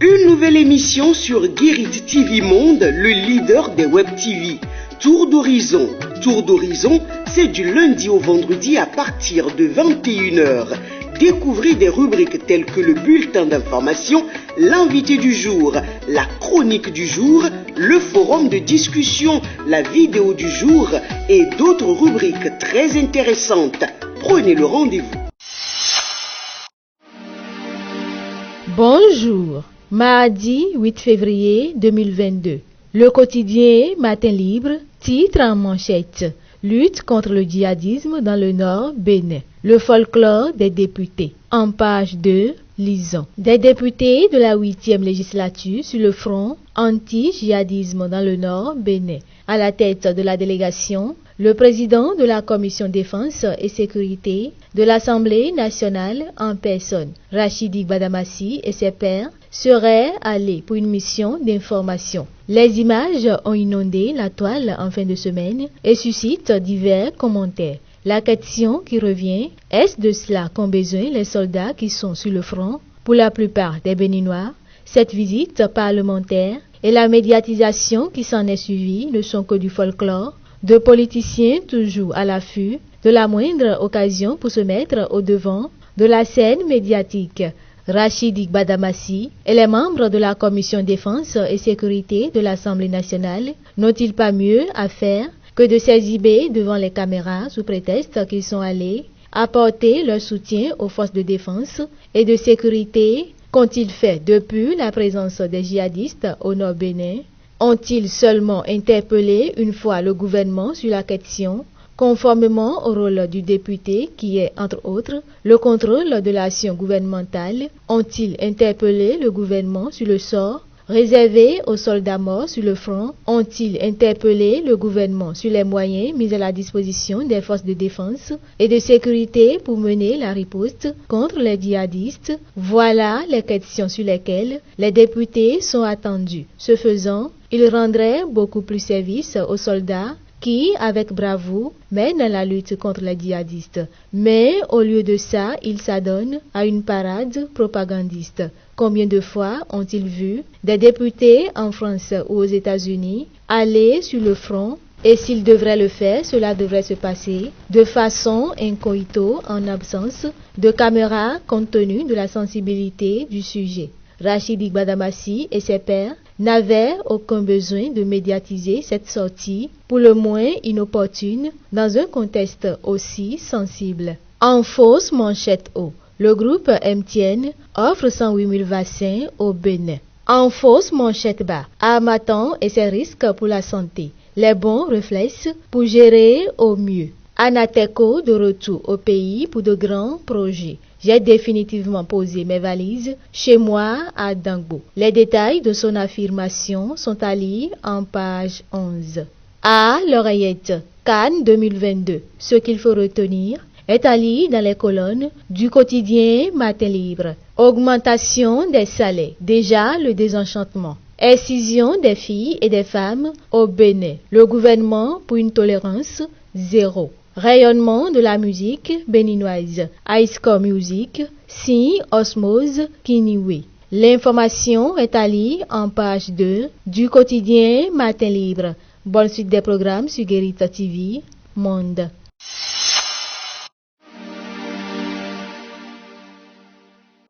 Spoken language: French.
Une nouvelle émission sur Guérit TV Monde, le leader des Web TV. Tour d'horizon. Tour d'horizon, c'est du lundi au vendredi à partir de 21h. Découvrez des rubriques telles que le bulletin d'information, l'invité du jour, la chronique du jour, le forum de discussion, la vidéo du jour et d'autres rubriques très intéressantes. Prenez le rendez-vous. Bonjour, mardi 8 février 2022. Le quotidien Matin Libre titre en manchette: Lutte contre le djihadisme dans le Nord Bénin. Le folklore des députés. En page 2, lisons. Des députés de la 8e législature sur le front anti-djihadisme dans le Nord Bénin. À la tête de la délégation, le président de la commission défense et sécurité de l'Assemblée nationale en personne, Rachidi Badamassi, et ses pairs seraient allés pour une mission d'information. Les images ont inondé la toile en fin de semaine et suscitent divers commentaires. La question qui revient, est-ce de cela qu'ont besoin les soldats qui sont sur le front? Pour la plupart des Béninois, cette visite parlementaire et la médiatisation qui s'en est suivie ne sont que du folklore, de politiciens toujours à l'affût de la moindre occasion pour se mettre au devant de la scène médiatique. Rachidi Badamassi et les membres de la commission défense et sécurité de l'Assemblée nationale n'ont-ils pas mieux à faire que de s'exhiber devant les caméras sous prétexte qu'ils sont allés apporter leur soutien aux forces de défense et de sécurité? Qu'ont-ils fait depuis la présence des djihadistes au Nord Bénin? Ont-ils seulement interpellé une fois le gouvernement sur la question, conformément au rôle du député qui est, entre autres, le contrôle de l'action gouvernementale? Ont-ils interpellé le gouvernement sur le sort réservé aux soldats morts sur le front? Ont-ils interpellé le gouvernement sur les moyens mis à la disposition des forces de défense et de sécurité pour mener la riposte contre les djihadistes? Voilà les questions sur lesquelles les députés sont attendus. Ce faisant, ils rendraient beaucoup plus service aux soldats qui, avec bravoure, mènent la lutte contre les djihadistes. Mais au lieu de ça, ils s'adonnent à une parade propagandiste. Combien de fois ont-ils vu des députés en France ou aux États-Unis aller sur le front? Et s'ils devraient le faire, cela devrait se passer de façon incognito, en absence de caméras, compte tenu de la sensibilité du sujet. Rachidi Badamassi et ses pairs n'avaient aucun besoin de médiatiser cette sortie, pour le moins inopportune, dans un contexte aussi sensible. En fausse manchette haut, le groupe MTN offre 108 000 vaccins au Bénin. En fausse manchette bas, Harmattan et ses risques pour la santé. Les bons réflexes pour gérer au mieux. Anateco de retour au pays pour de grands projets. J'ai définitivement posé mes valises chez moi à Dangbo. Les détails de son affirmation sont à lire en page 11. À l'oreillette, Cannes 2022. Ce qu'il faut retenir est à lire dans les colonnes du quotidien Matin Libre. Augmentation des salaires. Déjà le désenchantement. Excision des filles et des femmes au Bénin. Le gouvernement pour une tolérance zéro. Rayonnement de la musique béninoise. High School Music, signe Osmose Kiniwe. L'information est à lire en page 2 du quotidien Matin Libre. Bonne suite des programmes sur Guérit TV Monde.